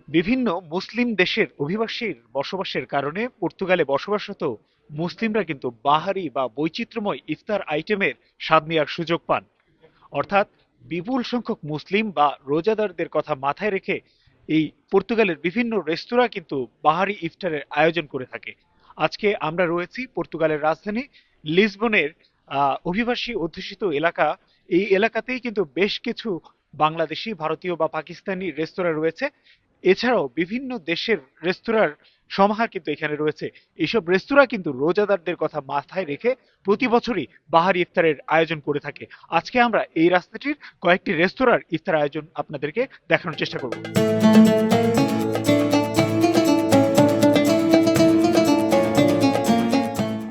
বিভিন্ন মুসলিম দেশের অভিবাসীর বসবাসের কারণে পর্তুগালে বসবাসরত মুসলিমরা কিন্তু বাহারি বা বৈচিত্র্যময় ইফতার আইটেমের স্বাদ নেওয়ার সুযোগ পান। অর্থাৎ বিপুল সংখ্যক মুসলিম বা রোজাদারদের কথা মাথায় রেখে এই পর্তুগালের বিভিন্ন রেস্তোরাঁ কিন্তু বাহারি ইফতারের আয়োজন করে থাকে। আজকে আমরা রয়েছি পর্তুগালের রাজধানী লিসবনের অভিবাসী অধ্যুষিত এলাকা। এই এলাকাতেই কিন্তু বেশ কিছু বাংলাদেশি, ভারতীয় বা পাকিস্তানি রেস্তোরাঁ রয়েছে। এছাড়াও বিভিন্ন দেশের রেস্তোরাঁর সমাহার কিন্তু এখানে রয়েছে। এইসব রেস্তোরাঁ কিন্তু রোজাদারদের কথা মাথায় রেখে প্রতি বছরই বাহারি ইফতারের আয়োজন করে থাকে। আজকে আমরা এই রাস্তাটির কয়েকটি রেস্তোরাঁর ইফতার আয়োজন আপনাদেরকে দেখানোর চেষ্টা করব।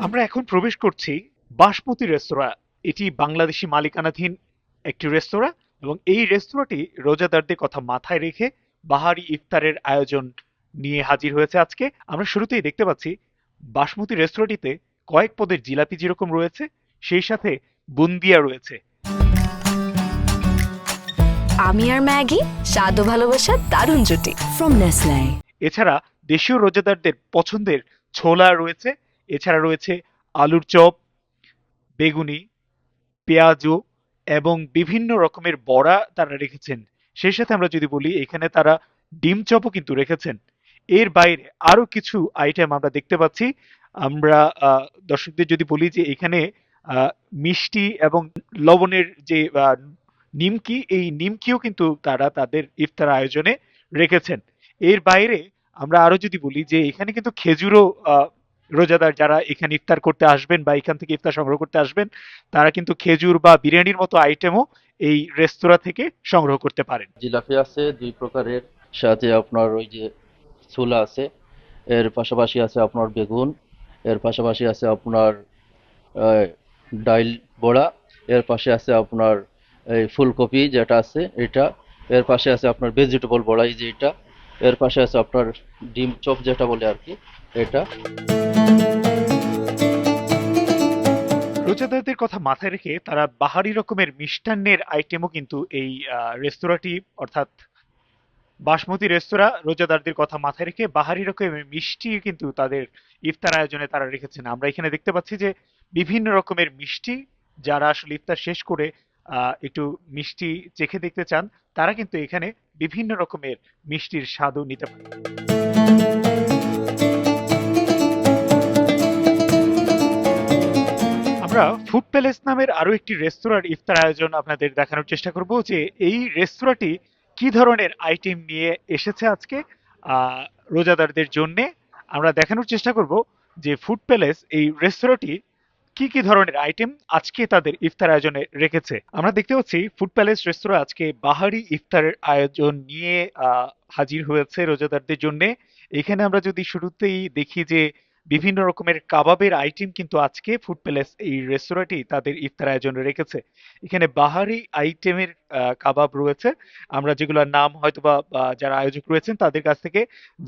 আমরা এখন প্রবেশ করছি বাসমতি রেস্তোরাঁ। এটি বাংলাদেশি মালিকানাধীন একটি রেস্তোরাঁ এবং এই রেস্তোরাঁটি রোজাদারদের কথা মাথায় রেখে বাহারি ইফতারের আয়োজন নিয়ে হাজির হয়েছে আজকে। আমরা শুরুতেই দেখতে পাচ্ছি বাসমতি রেস্তোরাঁটিতে কয়েক পদের জিলাপি যেরকম রয়েছে, সেই সাথে বুন্দিয়া রয়েছে। আমি আর ম্যাগি, স্বাদ ও ভালোবাসার দারুণ জুটি ফ্রম নেসলে। এছাড়া দেশীয় রোজাদারদের পছন্দের ছোলা রয়েছে। এছাড়া রয়েছে আলুর চপ, বেগুনি, পেঁয়াজু এবং বিভিন্ন রকমের বড়া তারা রেখেছেন। সেই সাথে আমরা যদি বলি এখানে তারা ডিম চপও কিন্তু রেখেছেন। এর বাইরে আরো কিছু আইটেম আমরা দেখতে পাচ্ছি। আমরা দর্শকদের যদি বলি যে এখানে আহ, মিষ্টি এবং লবণের যে নিমকি, এই নিমকিও কিন্তু তারা তাদের ইফতার আয়োজনে রেখেছেন। এর বাইরে আমরা আরো যদি বলি যে এখানে কিন্তু খেজুরও রোজাদার যারা এখানে ইফতার করতে আসবেন বা এখান থেকে ইফতার সংগ্রহ করতে আসবেন, তারা কিন্তু খেজুর বা বিরিয়ানির মতো আইটেমও এই রেস্তোরাঁ থেকে সংগ্রহ করতে পারেন। জিলাপি আছে দুই প্রকারের, সাথে আপনার ওই যে ছোলা আছে, এর পাশাপাশি আছে আপনার বেগুন, এর পাশাপাশি আছে আপনার আহ, ডাইল বড়া, এর পাশে আছে আপনার এই ফুলকপি যেটা আছে এটা, এর পাশে আছে আপনার ভেজিটেবল বড়া এই যে এটা, এর পাশে আছে আপনার ডিম চপ যেটা বলে আর কি এটা। রোজাদারদের কথা মাথায় রেখে তারা বাহারি রকমের মিষ্টান্নের আইটেমও কিন্তু এই রেস্তোরাঁটি, অর্থাৎ বাসমতি রেস্তোরাঁ, রোজাদারদের কথা মাথায় রেখে বাহারি রকমের মিষ্টি কিন্তু তাদের ইফতার আয়োজনে তারা রেখেছেন। আমরা এখানে দেখতে পাচ্ছি যে বিভিন্ন রকমের মিষ্টি, যারা আসলে ইফতার শেষ করে একটু মিষ্টি চেখে দেখতে চান, তারা কিন্তু এখানে বিভিন্ন রকমের মিষ্টির স্বাদও নিতে পারে। আমরা ফুড প্যালেস নামের আরো একটি রেস্তোরাঁর ইফতার আয়োজন আপনাদের দেখানোর চেষ্টা করব যে এই রেস্তোরাঁটি কি ধরনের আইটেম নিয়ে এসেছে আজকে আহ, রোজাদারদের জন্য। আমরা দেখানোর চেষ্টা করব যে ফুড প্যালেস এই রেস্তোরাঁটি কি কি ধরনের আইটেম আজকে তাদের ইফতার আয়োজনে রেখেছে। আমরা দেখতে পাচ্ছি ফুড প্যালেস রেস্তোরাঁ আজকে বাহারি ইফতারের আয়োজন নিয়ে হাজির হয়েছে রোজাদারদের জন্য। এখানে আমরা যদি শুরুতেই দেখি যে বিভিন্ন রকমের কাবাবের আইটেম কিন্তু আজকে ফুড প্যালেস এই রেস্তোরাঁটি তাদের ইফতার আয়োজনে রেখেছে। এখানে বাহারি আইটেমের কাবাব রয়েছে। আমরা যেগুলোর নাম হয়তো বা যারা আয়োজক রয়েছেন তাদের কাছ থেকে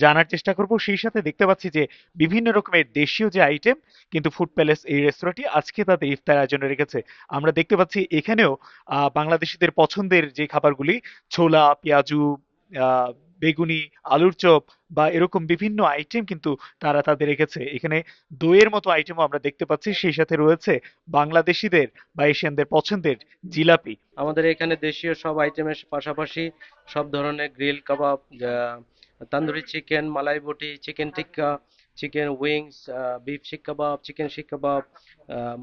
জানার চেষ্টা করব। সেই সাথে দেখতে পাচ্ছি যে বিভিন্ন রকমের দেশীয় যে আইটেম কিন্তু ফুড প্যালেস এই রেস্তোরাঁটি আজকে তাদের ইফতার আয়োজনে রেখেছে। আমরা দেখতে পাচ্ছি এখানেও বাংলাদেশিদের পছন্দের যে খাবারগুলি, ছোলা, পেঁয়াজু, আহ, বেগুনি, আলুর চপ বা এরকম বিভিন্ন আইটেম কিন্তু তারা তাদের রেখেছে। এখানে দইয়ের মতো আইটেমও আমরা দেখতে পাচ্ছি। সেই সাথে রয়েছে বাংলাদেশিদের বা এশিয়ানদের পছন্দের জিলাপি। আমাদের এখানে দেশীয় সব আইটেমের পাশাপাশি সব ধরনের গ্রিল কাবাব, তান্দুরি চিকেন, মালাই বটি, চিকেন টিক্কা, চিকেন উইংস, বিফ শিক কাবাব, চিকেন শিক কাবাব,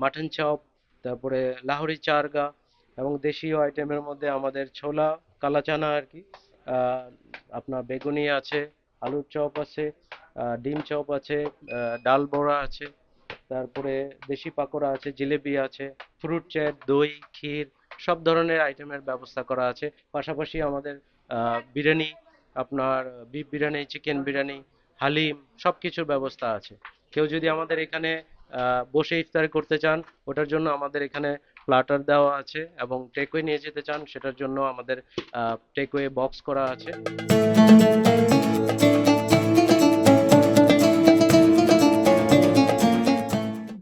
মাটন চপ, তারপরে লাহোরি চারগা, এবং দেশীয় আইটেমের মধ্যে আমাদের ছোলা, কালা চানা আর কি, আহ, আপনার বেগুনি আছে, আলুর চপ আছে, ডিম চপ আছে, ডাল বড়া আছে, তারপরে দেশি পাকোড়া আছে, জিলেবি আছে, ফ্রুট চ্যাট, দই, ক্ষীর, সব ধরনের আইটেমের ব্যবস্থা করা আছে। পাশাপাশি আমাদের বিরিয়ানি, আপনার বিফ বিরিয়ানি, চিকেন বিরিয়ানি, হালিম, সব কিছুর ব্যবস্থা আছে। কেউ যদি আমাদের এখানে বসে ইফতার করতে চান, ওটার জন্য আমাদের এখানে প্লাটার দেওয়া আছে, এবং টেকওয়ে নিয়ে যেতে চান সেটার জন্য আমাদের টেকওয়ে বক্স করা আছে।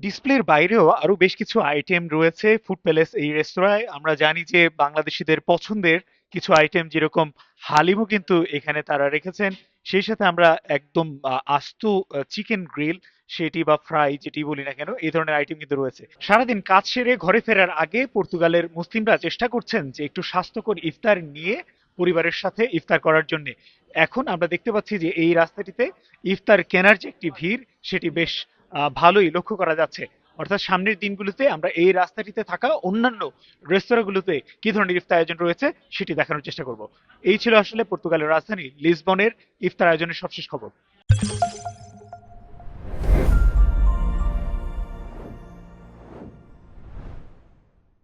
ডিসপ্লের বাইরেও আরো বেশ কিছু আইটেম রয়েছে ফুড প্যালেস এই রেস্তোরাঁয়। আমরা জানি যে বাংলাদেশিদের পছন্দের কিছু আইটেম যেরকম হালিমও কিন্তু এখানে তারা রেখেছেন। সেই সাথে আমরা একদম আস্ত চিকেন গ্রিল সেটি বা ফ্রাই যেটি বলি না কেন, এই ধরনের আইটেম কিন্তু রয়েছে। সারাদিন কাজ সেরে ঘরে ফেরার আগে পর্তুগালের মুসলিমরা চেষ্টা করছেন যে একটু স্বাস্থ্যকর ইফতার নিয়ে পরিবারের সাথে ইফতার করার জন্য। এখন আমরা দেখতে পাচ্ছি যে এই রাস্তাটিতে ইফতার কেনার যে একটি ভিড় সেটি বেশ ভালোই লক্ষ্য করা যাচ্ছে। অর্থাৎ সামনের দিনগুলোতে আমরা এই রাস্তাটিতে থাকা অন্যান্য রেস্তোরাঁগুলোতে কি ধরনের ইফতার আয়োজন রয়েছে সেটি দেখানোর চেষ্টা করব। এই ছিল আসলে পর্তুগালের রাজধানী লিসবনের ইফতার আয়োজনের সবশেষ খবর।